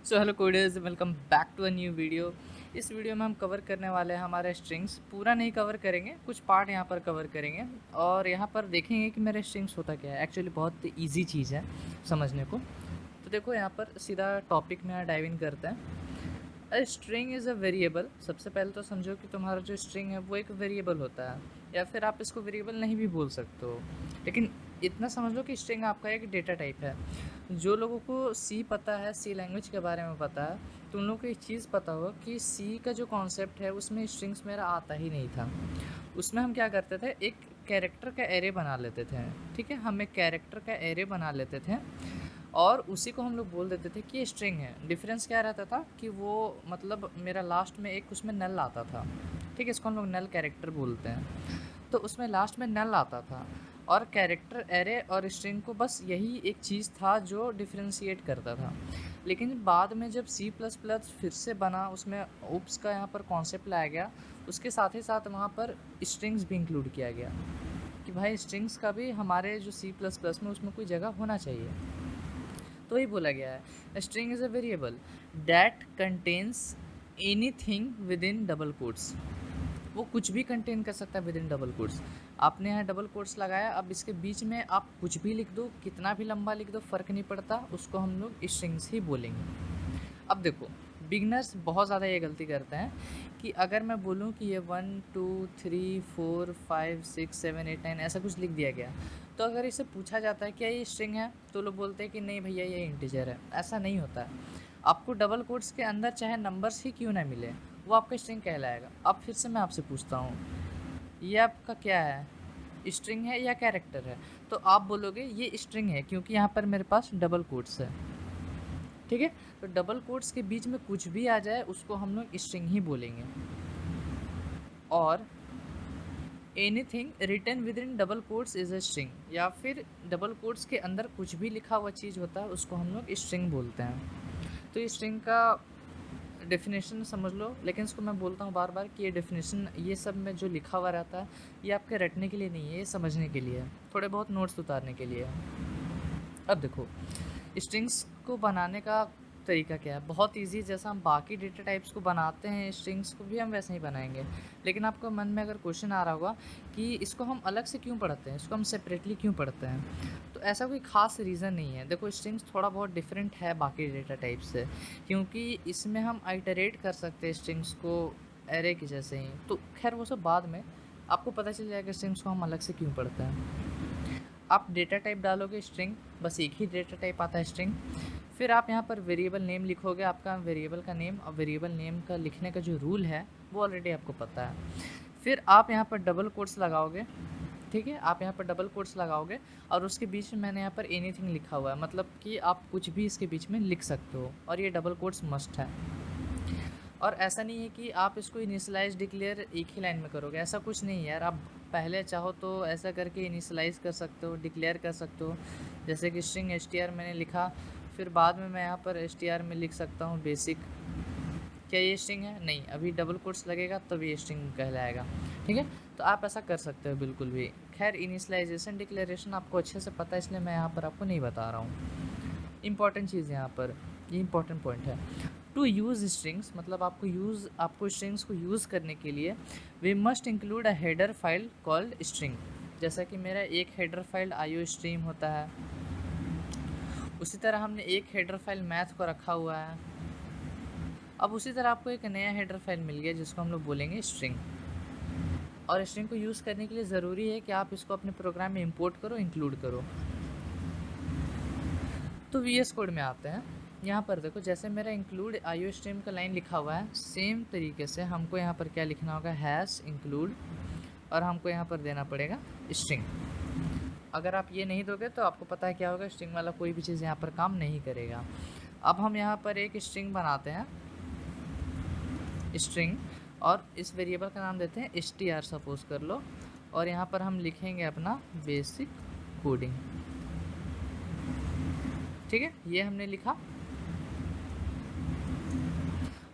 So hello coders, welcome back to a new video. इस video में हम cover करने वाले हैं हमारे स्ट्रिंग्स। पूरा नहीं कवर करेंगे, कुछ पार्ट यहाँ पर कवर करेंगे और यहाँ पर देखेंगे कि मेरे स्ट्रिंग्स होता क्या है। एक्चुअली बहुत इजी चीज़ है समझने को। तो देखो यहाँ पर सीधा टॉपिक में यहाँ डाइव इन करते हैं। A string is a variable. सबसे पहले तो समझो कि तुम्हारा जो स्ट्रिंग है वो एक वेरिएबल होता है, या फिर आप इसको वेरिएबल नहीं भी बोल सकते हो, लेकिन इतना समझ लो कि स्ट्रिंग आपका एक डेटा टाइप है। जो लोगों को सी पता है, सी लैंग्वेज के बारे में पता है, तो उन लोगों को एक चीज़ पता हो कि सी का जो कॉन्सेप्ट है उसमें स्ट्रिंग्स मेरा आता ही नहीं था। उसमें हम क्या करते थे, एक कैरेक्टर का एरे बना लेते थे। ठीक है, हम एक कैरेक्टर का एरे बना लेते थे और उसी को हम लोग बोल देते थे कि ये स्ट्रिंग है। डिफरेंस क्या रहता था कि वो मतलब मेरा लास्ट में एक उसमें नल आता था। ठीक है, इसको हम लोग नल कैरेक्टर बोलते हैं। तो उसमें लास्ट में नल आता था और कैरेक्टर एरे और स्ट्रिंग को बस यही एक चीज़ था जो डिफ्रेंशिएट करता था। लेकिन बाद में जब सी प्लस प्लस फिर से बना, उसमें ओप्स का यहाँ पर कॉन्सेप्ट लाया गया, उसके साथ ही साथ वहाँ पर स्ट्रिंग्स भी इंक्लूड किया गया कि भाई स्ट्रिंग्स का भी हमारे जो सी प्लस प्लस में उसमें कोई जगह होना चाहिए। तो वही बोला गया है, string is a variable that contains anything with in double quotes. वो कुछ भी कंटेन कर सकता है विद इन डबल कोट्स। आपने यहाँ डबल कोट्स लगाया, अब इसके बीच में आप कुछ भी लिख दो, कितना भी लंबा लिख दो, फ़र्क नहीं पड़ता, उसको हम लोग स्ट्रिंग्स ही बोलेंगे। अब देखो, बिगनर्स बहुत ज़्यादा ये गलती करते हैं कि अगर मैं बोलूँ कि ये 1 2 3 4 5 6 7 8 9 ऐसा कुछ लिख दिया गया, तो अगर इसे पूछा जाता है क्या ये स्ट्रिंग है, तो लोग बोलते हैं कि नहीं भैया ये इंटीजर है। ऐसा नहीं होता है। आपको डबल कोट्स के अंदर चाहे नंबर्स ही क्यों ना मिले, वो आपका स्ट्रिंग कहलाएगा। अब फिर से मैं आपसे पूछता हूँ, ये आपका क्या है, स्ट्रिंग है या कैरेक्टर है? तो आप बोलोगे ये स्ट्रिंग है क्योंकि यहाँ पर मेरे पास डबल कोट्स है। ठीक है, तो डबल कोट्स के बीच में कुछ भी आ जाए उसको हम लोग स्ट्रिंग ही बोलेंगे। और anything written within double quotes is a string, या फिर डबल कोट्स के अंदर कुछ भी लिखा हुआ चीज़ होता है उसको हम लोग स्ट्रिंग बोलते हैं। तो ये स्ट्रिंग का डेफिनेशन समझ लो, लेकिन इसको मैं बोलता हूँ बार बार कि ये डेफिनेशन, ये सब में जो लिखा हुआ रहता है, ये आपके रटने के लिए नहीं है, ये समझने के लिए है, थोड़े बहुत नोट्स उतारने के लिए है। अब देखो, स्ट्रिंग्स को बनाने का तरीका क्या है, बहुत इजी। जैसा हम बाकी डेटा टाइप्स को बनाते हैं, स्ट्रिंग्स को भी हम वैसे ही बनाएंगे। लेकिन आपको मन में अगर क्वेश्चन आ रहा होगा कि इसको हम अलग से क्यों पढ़ते हैं, इसको हम सेपरेटली क्यों पढ़ते हैं, तो ऐसा कोई ख़ास रीज़न नहीं है। देखो, स्ट्रिंग्स थोड़ा बहुत डिफरेंट है बाकी डेटा टाइप से, क्योंकि इसमें हम आइटरेट कर सकते हैं स्ट्रिंग्स को एरे की जैसे ही। तो खैर वो सब बाद में आपको पता चल जाएगा स्ट्रिंग्स को हम अलग से क्यों पढ़ते हैं। आप डेटा टाइप डालोगे स्ट्रिंग, बस एक ही डेटा टाइप आता है स्ट्रिंग। फिर आप यहाँ पर वेरिएबल नेम लिखोगे, आपका वेरिएबल का नेम, और वेरिएबल नेम का लिखने का जो रूल है वो ऑलरेडी आपको पता है। फिर आप यहाँ पर डबल कोट्स लगाओगे। ठीक है, आप यहाँ पर डबल कोट्स लगाओगे और उसके बीच में मैंने यहाँ पर एनीथिंग लिखा हुआ है, मतलब कि आप कुछ भी इसके बीच में लिख सकते हो, और ये डबल कोट्स मस्ट है। और ऐसा नहीं है कि आप इसको इनिशियलाइज़ डिक्लेयर एक ही लाइन में करोगे, ऐसा कुछ नहीं है यार। आप पहले चाहो तो ऐसा करके इनिशियलाइज़ कर सकते हो, डिक्लेयर कर सकते हो। जैसे कि स्ट्रिंग str मैंने लिखा, फिर बाद में मैं यहाँ पर str में लिख सकता हूँ बेसिक। क्या ये स्ट्रिंग है? नहीं, अभी डबल कोट्स लगेगा तब ये स्ट्रिंग कहलाएगा। ठीक है, तो आप ऐसा कर सकते हो बिल्कुल भी। खैर, इनिशियलाइजेशन डिक्लेरेशन आपको अच्छे से पता है, इसलिए मैं यहाँ पर आपको नहीं बता रहा हूँ। इंपॉर्टेंट चीज़ यहाँ पर, ये इंपॉर्टेंट पॉइंट है। टू यूज़ स्ट्रिंग्स, मतलब आपको स्ट्रिंग्स को यूज़ करने के लिए we must include a header file called string. जैसा कि मेरा एक हेडर फाइल आईओ स्ट्रीम होता है, उसी तरह हमने एक हेडर फाइल मैथ को रखा हुआ है। अब उसी तरह आपको एक नया हेडर फाइल मिल गया जिसको हम लोग बोलेंगे स्ट्रिंग। और स्ट्रिंग को यूज़ करने के लिए ज़रूरी है कि आप इसको अपने प्रोग्राम में इंपोर्ट करो, इंक्लूड करो। तो वीएस कोड में आते हैं। यहाँ पर देखो, जैसे मेरा इंक्लूड आईओ स्ट्रीम का लाइन लिखा हुआ है, सेम तरीके से हमको यहाँ पर क्या लिखना होगा, हैश इंक्लूड, और हमको यहाँ पर देना पड़ेगा स्ट्रिंग। अगर आप ये नहीं दोगे तो आपको पता है क्या होगा, स्ट्रिंग वाला कोई भी चीज़ यहाँ पर काम नहीं करेगा। अब हम यहाँ पर एक स्ट्रिंग बनाते हैं, स्ट्रिंग, और इस वेरिएबल का नाम देते हैं str सपोज कर लो, और यहाँ पर हम लिखेंगे अपना बेसिक कोडिंग। ठीक है, ये हमने लिखा।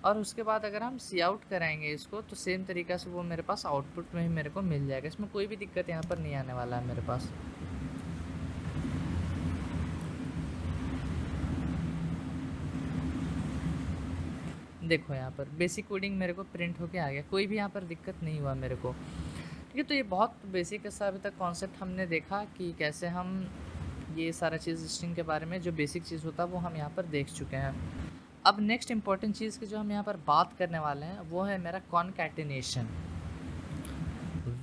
और उसके बाद अगर हम सी आउट कराएंगे इसको, तो सेम तरीक़ा से वो मेरे पास आउटपुट में ही मेरे को मिल जाएगा। इसमें कोई भी दिक्कत यहाँ पर नहीं आने वाला है मेरे पास। देखो यहाँ पर बेसिक कोडिंग मेरे को प्रिंट होके आ गया, कोई भी यहाँ पर दिक्कत नहीं हुआ मेरे को। ठीक है, तो ये बहुत बेसिक सा अभी तक कॉन्सेप्ट हमने देखा कि कैसे हम ये सारा चीज़ स्ट्रिंग के बारे में जो बेसिक चीज़ होता है वो हम यहाँ पर देख चुके हैं। अब नेक्स्ट इंपॉर्टेंट चीज़ की जो हम यहाँ पर बात करने वाले हैं वो है मेरा concatenation.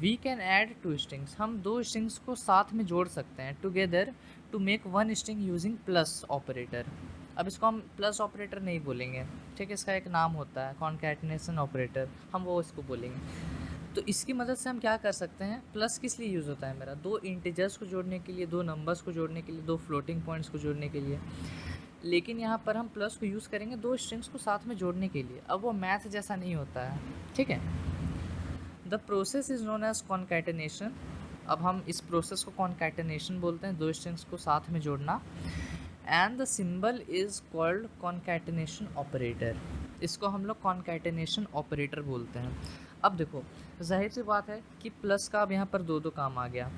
We can add two strings, हम दो स्ट्रिंग्स को साथ में जोड़ सकते हैं together to make one string using plus operator. अब इसको हम प्लस ऑपरेटर नहीं बोलेंगे, ठीक है, इसका एक नाम होता है कॉनकैटिनेशन ऑपरेटर, हम वो इसको बोलेंगे। तो इसकी मदद से हम क्या कर सकते हैं, प्लस किस लिए यूज़ होता है मेरा, दो इंटीजर्स को जोड़ने के लिए, दो नंबर्स को जोड़ने के लिए, दो फ्लोटिंग पॉइंट्स को जोड़ने के लिए। लेकिन यहाँ पर हम प्लस को यूज़ करेंगे दो स्ट्रिंग्स को साथ में जोड़ने के लिए। अब वो मैथ जैसा नहीं होता है, ठीक है। The process is known as concatenation. अब हम इस प्रोसेस को कॉनकैटिनेशन बोलते हैं, दो स्ट्रिंग्स को साथ में जोड़ना। And the symbol is called concatenation operator, इसको हम लोग कॉनकैटिनेशन ऑपरेटर बोलते हैं। अब देखो जाहिर सी बात है कि प्लस का अब यहाँ पर दो काम आ गया।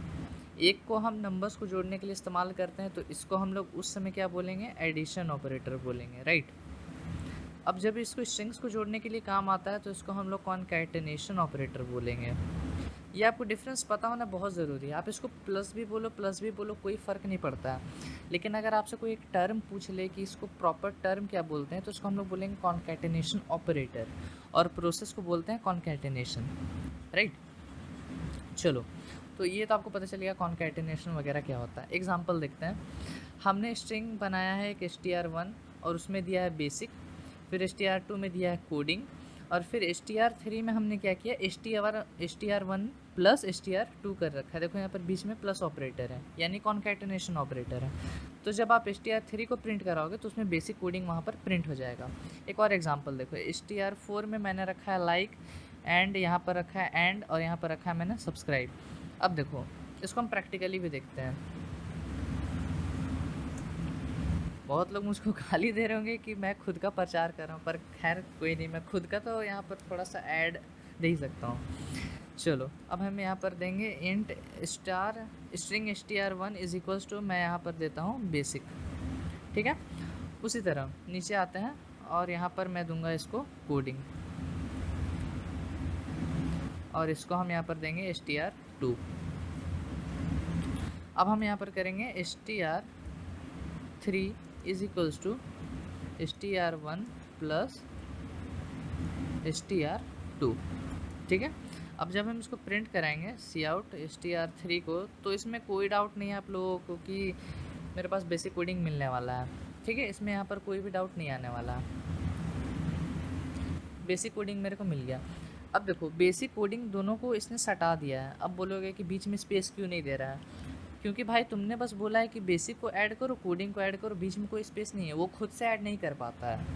एक को हम नंबर्स को जोड़ने के लिए इस्तेमाल करते हैं, तो इसको हम लोग उस समय क्या बोलेंगे, एडिशन ऑपरेटर बोलेंगे, राइट। अब जब इसको स्ट्रिंग्स को जोड़ने के लिए काम आता है तो इसको हम लोग कॉनकैटिनेशन ऑपरेटर बोलेंगे। ये आपको डिफरेंस पता होना बहुत ज़रूरी है। आप इसको प्लस भी बोलो कोई फ़र्क नहीं पड़ता है। लेकिन अगर आपसे कोई एक टर्म पूछ ले कि इसको प्रॉपर टर्म क्या बोलते हैं, तो इसको हम लोग बोलेंगे कॉनकैटिनेशन ऑपरेटर, और प्रोसेस को बोलते हैं कॉनकैटिनेशन, राइट। चलो, तो ये तो आपको पता चल गया कॉनकैटिनेशन वगैरह क्या होता है। एग्जांपल देखते हैं। हमने स्ट्रिंग बनाया है एक str1 और उसमें दिया है बेसिक, फिर str2 में दिया है कोडिंग, और फिर str3 में हमने क्या किया, str1 प्लस str2 कर रखा है। देखो यहाँ पर बीच में प्लस ऑपरेटर है, यानी कॉनकैटिनेशन ऑपरेटर है। तो जब आप str3 को प्रिंट कराओगे तो उसमें बेसिक कोडिंग वहाँ पर प्रिंट हो जाएगा। एक और एग्जांपल देखो, str4 में मैंने रखा है लाइक, एंड यहाँ पर रखा है एंड, और यहाँ पर रखा है मैंने सब्सक्राइब। अब देखो इसको हम प्रैक्टिकली भी देखते हैं। बहुत लोग मुझको गाली दे रहे होंगे कि मैं खुद का प्रचार कर रहा हूँ, पर खैर कोई नहीं, मैं खुद का तो यहाँ पर थोड़ा सा ऐड दे ही सकता हूँ। चलो, अब हम यहाँ पर देंगे int star string str1 is equals to, मैं यहाँ पर देता हूँ बेसिक, ठीक है। उसी तरह नीचे आते हैं और यहाँ पर मैं दूंगा इसको कोडिंग, और इसको हम यहाँ पर देंगे str2। अब हम यहाँ पर करेंगे str3 is equals to str1 plus str2, ठीक है। अब जब हम इसको प्रिंट कराएंगे सी आउट str3 को, तो इसमें कोई डाउट नहीं है आप लोगों को कि मेरे पास बेसिक कोडिंग मिलने वाला है, ठीक है। इसमें यहाँ पर कोई भी डाउट नहीं आने वाला है, बेसिक कोडिंग मेरे को मिल गया। अब देखो बेसिक कोडिंग दोनों को इसने सटा दिया है। अब बोलोगे कि बीच में स्पेस क्यों नहीं दे रहा है, क्योंकि भाई तुमने बस बोला है कि बेसिक को ऐड करो, कोडिंग को ऐड करो, बीच में कोई स्पेस नहीं है, वो खुद से ऐड नहीं कर पाता है,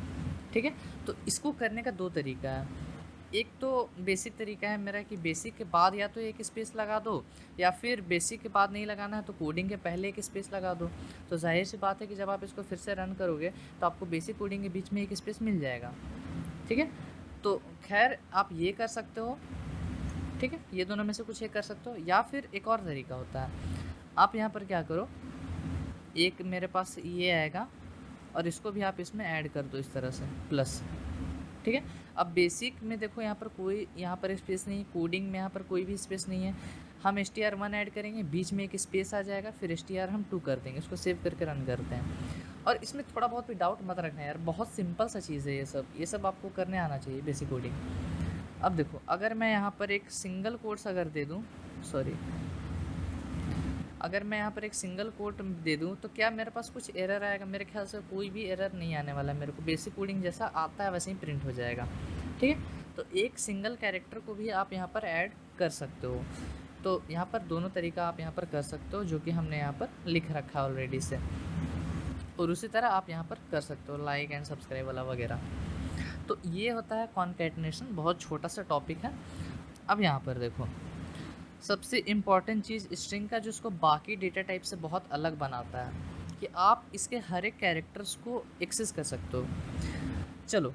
ठीक है। तो इसको करने का दो तरीका है। एक तो बेसिक तरीका है मेरा कि बेसिक के बाद या तो एक स्पेस लगा दो, या फिर बेसिक के बाद नहीं लगाना है तो कोडिंग के पहले एक स्पेस लगा दो। तो जाहिर सी बात है कि जब आप इसको फिर से रन करोगे तो आपको बेसिक कोडिंग के बीच में एक स्पेस मिल जाएगा, ठीक है। तो खैर आप ये कर सकते हो, ठीक है, ये दोनों में से कुछ एक कर सकते हो, या फिर एक और तरीका होता है। आप यहाँ पर क्या करो, एक मेरे पास ये आएगा और इसको भी आप इसमें ऐड कर दो इस तरह से प्लस, ठीक है। अब बेसिक में देखो यहाँ पर कोई यहाँ पर स्पेस नहीं है, कोडिंग में यहाँ पर कोई भी स्पेस नहीं है। हम str1 ऐड करेंगे, बीच में एक स्पेस आ जाएगा, फिर str हम 2 कर देंगे, इसको सेव करके रन करते हैं। और इसमें थोड़ा बहुत भी डाउट मत रखना यार, बहुत सिंपल सा चीज़ है ये सब आपको करने आना चाहिए बेसिक कोडिंग। अब देखो अगर मैं यहाँ पर एक सिंगल कोट्स अगर दे दूँ, अगर मैं यहाँ पर एक सिंगल कोट दे दूँ तो क्या मेरे पास कुछ एरर आएगा? मेरे ख्याल से कोई भी एरर नहीं आने वाला, मेरे को बेसिक कोडिंग जैसा आता है वैसे ही प्रिंट हो जाएगा, ठीक है। तो एक सिंगल कैरेक्टर को भी आप यहाँ पर ऐड कर सकते हो। तो यहाँ पर दोनों तरीका आप यहाँ पर कर सकते हो, जो कि हमने यहाँ पर लिख रखा है ऑलरेडी से, और उसी तरह आप यहाँ पर कर सकते हो लाइक एंड सब्सक्राइब वाला वगैरह। तो ये होता है कॉनकैटिनेशन, बहुत छोटा सा टॉपिक है। अब यहाँ पर देखो सबसे इम्पॉर्टेंट चीज़ स्ट्रिंग का जो इसको बाकी डेटा टाइप से बहुत अलग बनाता है कि आप इसके हर एक कैरेक्टर्स को एक्सेस कर सकते हो। चलो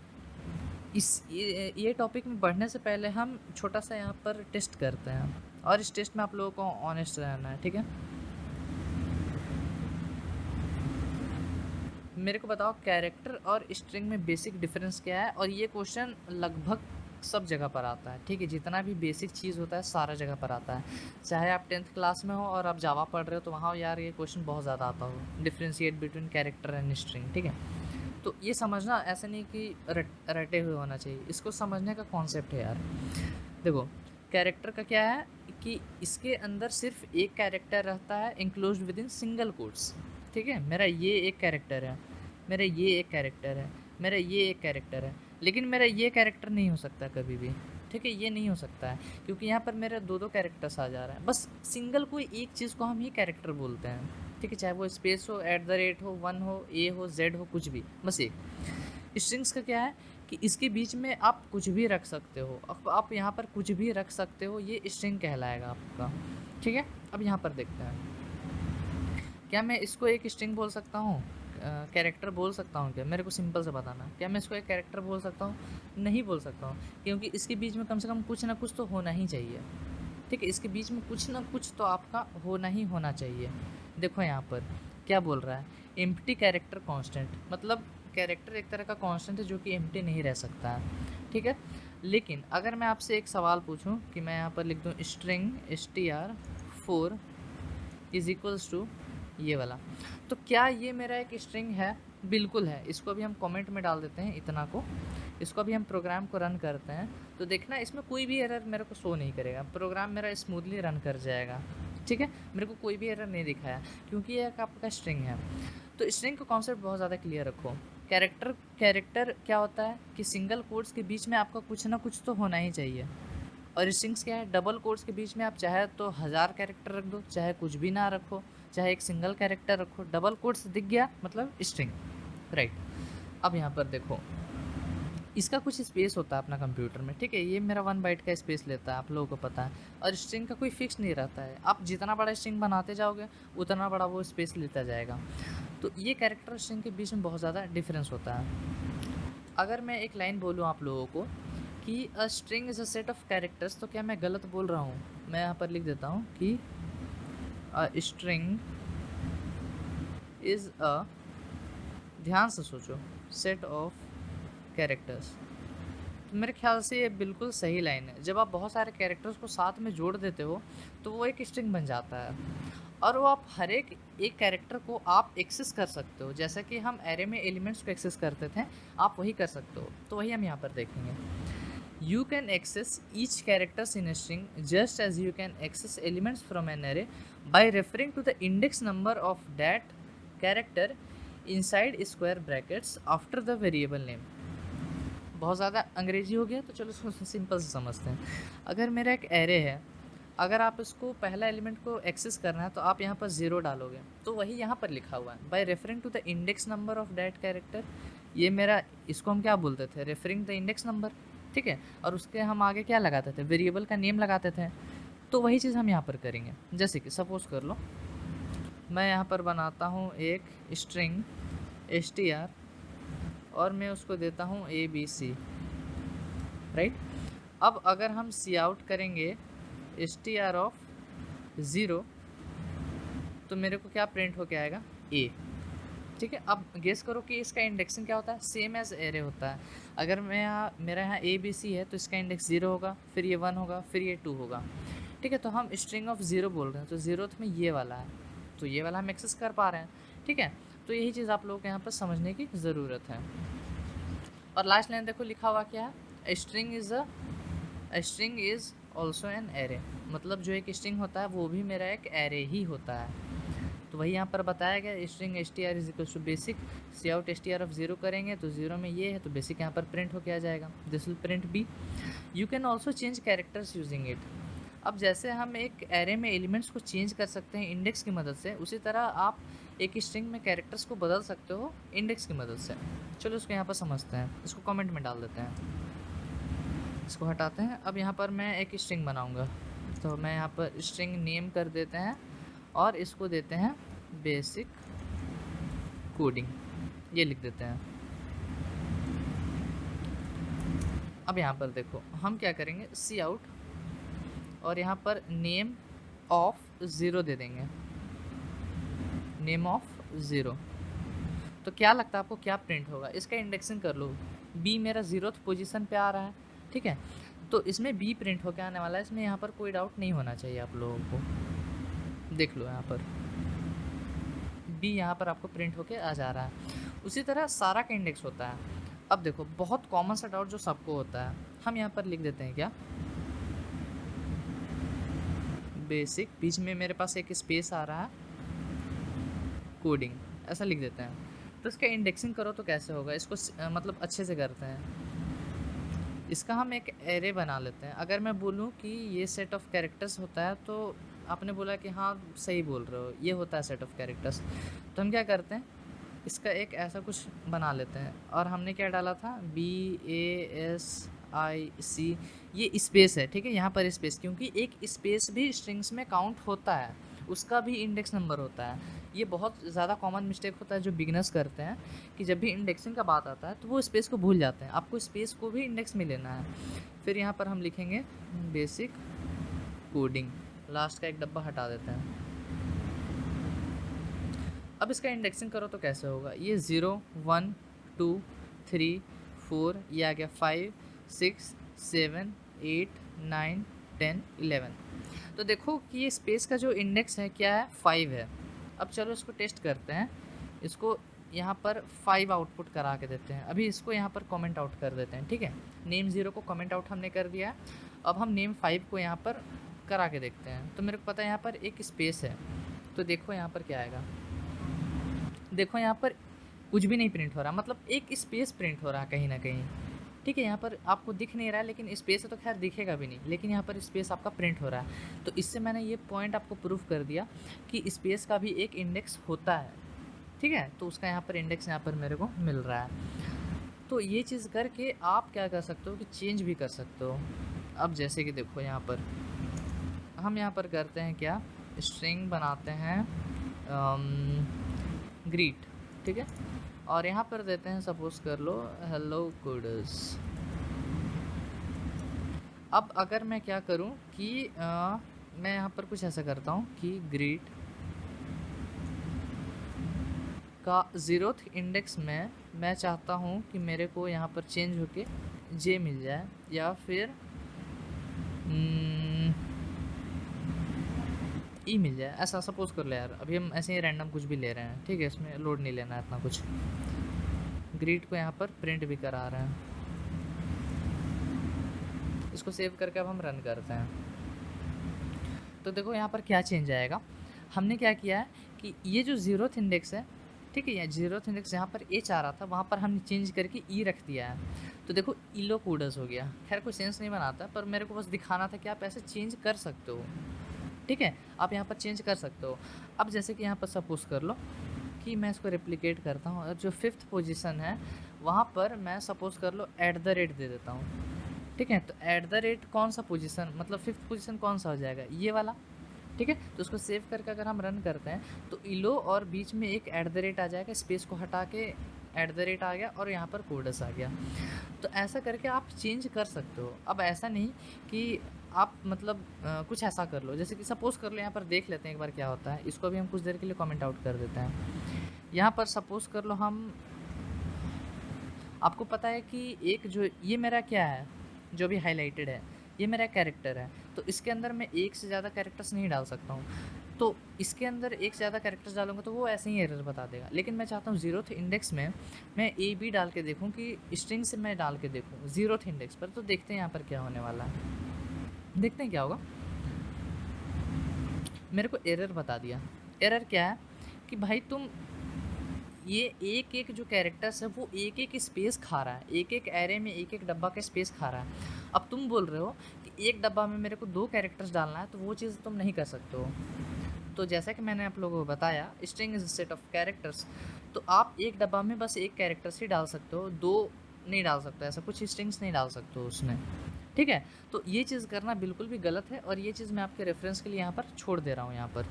ये टॉपिक में बढ़ने से पहले हम छोटा सा यहाँ पर टेस्ट करते हैं, और इस टेस्ट में आप लोगों को ऑनेस्ट रहना है, ठीक है। मेरे को बताओ कैरेक्टर और स्ट्रिंग में बेसिक डिफरेंस क्या है, और ये क्वेश्चन लगभग सब जगह पर आता है, ठीक है। जितना भी बेसिक चीज़ होता है सारा जगह पर आता है, चाहे आप 10th क्लास में हो और आप जावा पढ़ रहे हो तो वहाँ यार ये क्वेश्चन बहुत ज़्यादा आता हो, differentiate between character and string, ठीक है। तो ये समझना ऐसा नहीं कि रटे हुए होना चाहिए, इसको समझने का कॉन्सेप्ट है यार। देखो कैरेक्टर का क्या है कि इसके अंदर सिर्फ एक कैरेक्टर रहता है enclosed with in single quotes, ठीक है। मेरा ये एक कैरेक्टर है, मेरा ये एक कैरेक्टर है, मेरा ये एक कैरेक्टर है, लेकिन मेरा ये कैरेक्टर नहीं हो सकता कभी भी, ठीक है। ये नहीं हो सकता है क्योंकि यहाँ पर मेरे दो दो कैरेक्टर्स आ जा रहा है, बस सिंगल कोई एक चीज़ को हम ही कैरेक्टर बोलते हैं, ठीक है। चाहे वो स्पेस हो, @ हो, 1 हो, ए हो, जेड हो, कुछ भी, बस एक। स्ट्रिंग्स का क्या है कि इसके बीच में आप कुछ भी रख सकते हो, अब आप यहाँ पर कुछ भी रख सकते हो, ये स्ट्रिंग कहलाएगा आपका, ठीक है। अब यहाँ पर देखते हैं, क्या मैं इसको एक स्ट्रिंग बोल सकता हूँ, कैरेक्टर बोल सकता हूँ क्या? मेरे को सिंपल से बताना, क्या मैं इसको एक कैरेक्टर बोल सकता हूँ? नहीं बोल सकता हूँ, क्योंकि इसके बीच में कम से कम कुछ ना कुछ तो होना ही चाहिए, ठीक है। इसके बीच में कुछ ना कुछ तो आपका होना ही होना चाहिए। देखो यहाँ पर क्या बोल रहा है, एम्प्टी कैरेक्टर कांस्टेंट, मतलब कैरेक्टर एक तरह का कांस्टेंट है जो कि एम्प्टी नहीं रह सकता है, ठीक है। लेकिन अगर मैं आपसे एक सवाल पूछूं कि मैं यहाँ पर लिख दूँ string str4 is equals to ये वाला, तो क्या ये मेरा एक स्ट्रिंग है? बिल्कुल है। इसको अभी हम कमेंट में डाल देते हैं इतना को, इसको अभी हम प्रोग्राम को रन करते हैं तो देखना इसमें कोई भी एरर मेरे को शो नहीं करेगा, प्रोग्राम मेरा स्मूथली रन कर जाएगा, ठीक है। मेरे को कोई भी एरर नहीं दिखाया क्योंकि ये एक आपका स्ट्रिंग है। तो स्ट्रिंग का कॉन्सेप्ट बहुत ज़्यादा क्लियर रखो। कैरेक्टर क्या होता है कि सिंगल कोट्स के बीच में आपका कुछ ना कुछ तो होना ही चाहिए, और स्ट्रिंग्स क्या है, डबल कोट्स के बीच में आप चाहे तो 1000 कैरेक्टर रख दो, चाहे कुछ भी ना रखो, चाहे एक सिंगल कैरेक्टर रखो, डबल कोट्स दिख गया मतलब स्ट्रिंग, राइट। अब यहाँ पर देखो इसका कुछ स्पेस होता है अपना कंप्यूटर में, ठीक है। ये मेरा 1 बाइट का स्पेस लेता है, आप लोगों को पता है, और स्ट्रिंग का कोई फिक्स नहीं रहता है, आप जितना बड़ा स्ट्रिंग बनाते जाओगे उतना बड़ा वो स्पेस लेता जाएगा। तो ये कैरेक्टर स्ट्रिंग के बीच में बहुत ज़्यादा डिफरेंस होता है। अगर मैं एक लाइन बोलूँ आप लोगों को कि a string is a set of characters, तो क्या मैं गलत बोल रहा हूँ? मैं यहाँ पर लिख देता हूँ कि अ स्ट्रिंग इज़ अ, ध्यान से सोचो, सेट ऑफ कैरेक्टर्स। तो मेरे ख्याल से ये बिल्कुल सही लाइन है। जब आप बहुत सारे कैरेक्टर्स को साथ में जोड़ देते हो तो वो एक स्ट्रिंग बन जाता है, और वो आप हर एक कैरेक्टर को आप एक्सेस कर सकते हो, जैसा कि हम एरे में एलिमेंट्स को एक्सेस करते थे, आप वही कर सकते हो। तो वही हम यहाँ पर देखेंगे। You can access each characters in a string just as you can access elements from an array by referring to the index number of that character inside square brackets after the variable name। बहुत ज़्यादा अंग्रेजी हो गया तो चलो इसको simple से समझते हैं। अगर मेरा एक एरे है, अगर आप इसको पहला एलिमेंट को एक्सेस करना है तो आप यहाँ पर 0 डालोगे, तो वही यहाँ पर लिखा हुआ है, by referring to the index number of that character. ये मेरा, इसको हम क्या बोलते थे, रेफरिंग द इंडेक्स नंबर, ठीक है। और उसके हम आगे क्या लगाते थे, वेरिएबल का नेम लगाते थे। तो वही चीज़ हम यहाँ पर करेंगे। जैसे कि सपोज कर लो मैं यहाँ पर बनाता हूँ एक स्ट्रिंग str और मैं उसको देता हूँ ABC, राइट। अब अगर हम सी आउट करेंगे str ऑफ 0 तो मेरे को क्या प्रिंट होके आएगा, A, ठीक है। अब गेस करो कि इसका इंडेक्सिंग क्या होता है, सेम एज एरे होता है। अगर मैं यहाँ, मेरा यहाँ ABC है तो इसका इंडेक्स 0 होगा, फिर ये 1 होगा, फिर ये 2 होगा, ठीक है। तो हम स्ट्रिंग ऑफ 0 बोल रहे हैं तो 0th में ये वाला है, तो ये वाला हम एक्सेस कर पा रहे हैं, ठीक है। तो यही चीज़ आप लोगों को यहाँ पर समझने की ज़रूरत है। और लास्ट लाइन देखो लिखा हुआ क्या है, string is also an array, मतलब जो एक स्ट्रिंग होता है वो भी मेरा एक एरे ही होता है। तो वही यहाँ पर बताया गया, string str is equal to basic, cout str of 0 करेंगे तो 0 में ये है तो बेसिक यहाँ पर प्रिंट होके आ जाएगा, this will print B। You can also change characters using it. अब जैसे हम एक एरे में एलिमेंट्स को चेंज कर सकते हैं इंडेक्स की मदद से, उसी तरह आप एक स्ट्रिंग में कैरेक्टर्स को बदल सकते हो इंडेक्स की मदद से। चलो इसको यहाँ पर समझते हैं, इसको कमेंट में डाल देते हैं, इसको हटाते हैं। अब यहाँ पर मैं एक स्ट्रिंग बनाऊँगा, तो मैं यहाँ पर स्ट्रिंग नेम कर देते हैं और इसको देते हैं बेसिक कोडिंग, ये लिख देते हैं। अब यहाँ पर देखो हम क्या करेंगे, सी आउट और यहाँ पर नेम ऑफ 0 दे देंगे, नेम ऑफ 0। तो तो क्या लगता है आपको क्या प्रिंट होगा? इसका इंडेक्सिंग कर लो, बी मेरा 0th पोजीशन पे आ रहा है, ठीक है? तो इसमें बी प्रिंट होके आने वाला है, इसमें यहाँ पर कोई डाउट नहीं होना चाहिए आप लोगों को। देख लो यहाँ पर बी यहाँ पर आपको प्रिंट होके आ जा रहा है। उसी तरह सारा का इंडेक्स होता है। अब देखो बहुत कॉमन सा डाउट जो सबको होता है, हम यहाँ पर लिख देते हैं क्या, बेसिक, बीच में मेरे पास एक स्पेस आ रहा है, कोडिंग, ऐसा लिख देते हैं। तो इसका इंडेक्सिंग करो तो कैसे होगा, इसको मतलब अच्छे से करते हैं। इसका हम एक एरे बना लेते हैं। अगर मैं बोलूँ कि ये सेट ऑफ कैरेक्टर्स होता है, तो आपने बोला कि हाँ सही बोल रहे हो, ये होता है सेट ऑफ कैरेक्टर्स। तो हम क्या करते हैं, इसका एक ऐसा कुछ बना लेते हैं। और हमने क्या डाला था, BASIC, ये स्पेस है, ठीक है, यहाँ पर स्पेस, क्योंकि एक स्पेस भी स्ट्रिंग्स में काउंट होता है, उसका भी इंडेक्स नंबर होता है। ये बहुत ज़्यादा कॉमन मिस्टेक होता है जो बिगनर्स करते हैं, कि जब भी इंडेक्सिंग का बात आता है तो वो स्पेस को भूल जाते हैं। आपको स्पेस को भी इंडेक्स में लेना है। फिर यहाँ पर हम लिखेंगे बेसिक कोडिंग, लास्ट का एक डब्बा हटा देते हैं। अब इसका इंडेक्सिंग करो तो कैसे होगा, ये 0 1 2 3 4, ये आ गया 5 6 7 8 9 10 11। तो देखो कि ये स्पेस का जो इंडेक्स है क्या है, 5 है। अब चलो इसको टेस्ट करते हैं, इसको यहाँ पर 5 आउटपुट करा के देते हैं। अभी इसको यहाँ पर कमेंट आउट कर देते हैं, ठीक है। नेम 0 को कमेंट आउट हमने कर दिया। अब हम नेम 5 को यहाँ पर करा के देखते हैं। तो मेरे को पता है यहाँ पर एक स्पेस है, तो देखो यहाँ पर क्या आएगा, देखो यहाँ पर कुछ भी नहीं प्रिंट हो रहा, मतलब एक स्पेस प्रिंट हो रहा है कहीं ना कहीं, ठीक है। यहाँ पर आपको दिख नहीं रहा है, लेकिन स्पेस है तो खैर दिखेगा भी नहीं, लेकिन यहाँ पर स्पेस आपका प्रिंट हो रहा है। तो इससे मैंने ये पॉइंट आपको प्रूफ कर दिया कि स्पेस का भी एक इंडेक्स होता है, ठीक है। तो उसका यहाँ पर इंडेक्स यहाँ पर मेरे को मिल रहा है। तो ये चीज़ करके आप क्या कर सकते हो कि चेंज भी कर सकते हो। अब जैसे कि देखो यहाँ पर हम यहाँ पर करते हैं क्या, स्ट्रिंग बनाते हैं ग्रीट, ठीक है। और यहाँ पर देते हैं, सपोज कर लो हेलो कोडर्स। अब अगर मैं क्या करूँ कि मैं यहाँ पर कुछ ऐसा करता हूँ कि ग्रीट का 0th इंडेक्स में मैं चाहता हूँ कि मेरे को यहाँ पर चेंज होके जे मिल जाए, या फिर ई मिल जाए, ऐसा सपोज कर ले यार। अभी हम ऐसे ही रैंडम कुछ भी ले रहे हैं, ठीक है, इसमें लोड नहीं लेना है इतना कुछ। ग्रीड को यहाँ पर प्रिंट भी करा रहे हैं। इसको सेव करके अब हम रन करते हैं। तो देखो यहाँ पर क्या चेंज आएगा। हमने क्या किया है कि ये जो 0th इंडेक्स है, ठीक है, ये 0th इंडेक्स जहाँ पर एच आ रहा था वहाँ पर हमने चेंज करके ई रख दिया है। तो देखो इलो कोडस हो गया। खैर कोई सेंस नहीं बनाता, पर मेरे को बस दिखाना था कि आप ऐसे चेंज कर सकते हो, ठीक है, आप यहाँ पर चेंज कर सकते हो। अब जैसे कि यहाँ पर सपोज कर लो कि मैं इसको रेप्लिकेट करता हूँ, और जो 5th पोजीशन है वहाँ पर मैं सपोज कर लो @ दे देता हूँ, ठीक है। तो @ कौन सा पोजीशन, मतलब 5th पोजीशन कौन सा हो जाएगा, ये वाला, ठीक है। तो उसको सेव करके अगर हम रन करते हैं तो इलो और बीच में एक @ आ जाएगा, स्पेस को हटा के @ आ गया, और यहाँ पर कोडस आ गया। तो ऐसा करके आप चेंज कर सकते हो। अब ऐसा नहीं कि आप मतलब कुछ ऐसा कर लो, जैसे कि सपोज़ कर लो, यहाँ पर देख लेते हैं एक बार क्या होता है। इसको भी हम कुछ देर के लिए कमेंट आउट कर देते हैं। यहाँ पर सपोज़ कर लो हम, आपको पता है कि एक जो ये मेरा क्या है, जो भी हाईलाइटेड है, ये मेरा कैरेक्टर है। तो इसके अंदर मैं एक से ज़्यादा कैरेक्टर्स नहीं डाल सकता हूँ। तो इसके अंदर एक से ज़्यादा कैरेक्टर्स डालूंगा तो वो ऐसे ही एरर बता देगा। लेकिन मैं चाहता हूँ 0th इंडेक्स में मैं AB डाल के देखूँ, कि स्ट्रिंग से मैं डाल के देखूँ 0th इंडेक्स पर। तो देखते हैं यहाँ पर क्या होने वाला है, देखते हैं क्या होगा। मेरे को एरर बता दिया। एरर क्या है कि भाई तुम ये एक एक जो कैरेक्टर्स है वो एक एक स्पेस खा रहा है, एक एक एरे में एक एक डब्बा का स्पेस खा रहा है। अब तुम बोल रहे हो कि एक डब्बा में मेरे को 2 कैरेक्टर्स डालना है, तो वो चीज़ तुम नहीं कर सकते हो। तो जैसा कि मैंने आप लोगों को बताया, string is set of characters. तो आप एक डब्बा में बस एक कैरेक्टर्स ही डाल सकते हो, 2 नहीं डाल सकते, ऐसा कुछ स्ट्रिंग्स नहीं डाल सकते हो उसमें, ठीक है। तो ये चीज़ करना बिल्कुल भी गलत है, और ये चीज़ मैं आपके रेफरेंस के लिए यहाँ पर छोड़ दे रहा हूँ, यहाँ पर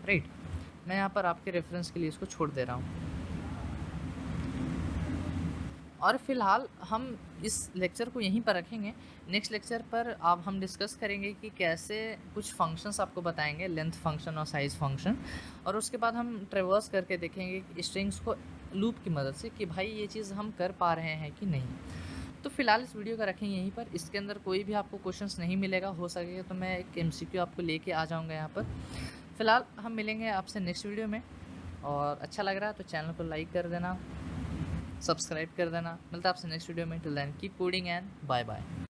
राइट, मैं यहाँ पर आपके रेफरेंस के लिए इसको छोड़ दे रहा हूँ। और फिलहाल हम इस लेक्चर को यहीं पर रखेंगे। नेक्स्ट लेक्चर पर अब हम डिस्कस करेंगे कि कैसे कुछ फंक्शंस आपको बताएंगे, लेंथ फंक्शन और साइज़ फंक्शन, और उसके बाद हम ट्रेवर्स करके देखेंगे कि स्ट्रिंग्स को लूप की मदद से कि भाई ये चीज़ हम कर पा रहे हैं कि नहीं। तो फिलहाल इस वीडियो को रखेंगे यहीं पर। इसके अंदर कोई भी आपको क्वेश्चंस नहीं मिलेगा, हो सकेगा तो मैं एक एमसीक्यू आपको लेके आ जाऊँगा यहाँ पर। फिलहाल हम मिलेंगे आपसे नेक्स्ट वीडियो में, और अच्छा लग रहा है तो चैनल को लाइक कर देना, सब्सक्राइब कर देना। मिलता है आपसे नेक्स्ट वीडियो में। Till then keep coding and bye bye.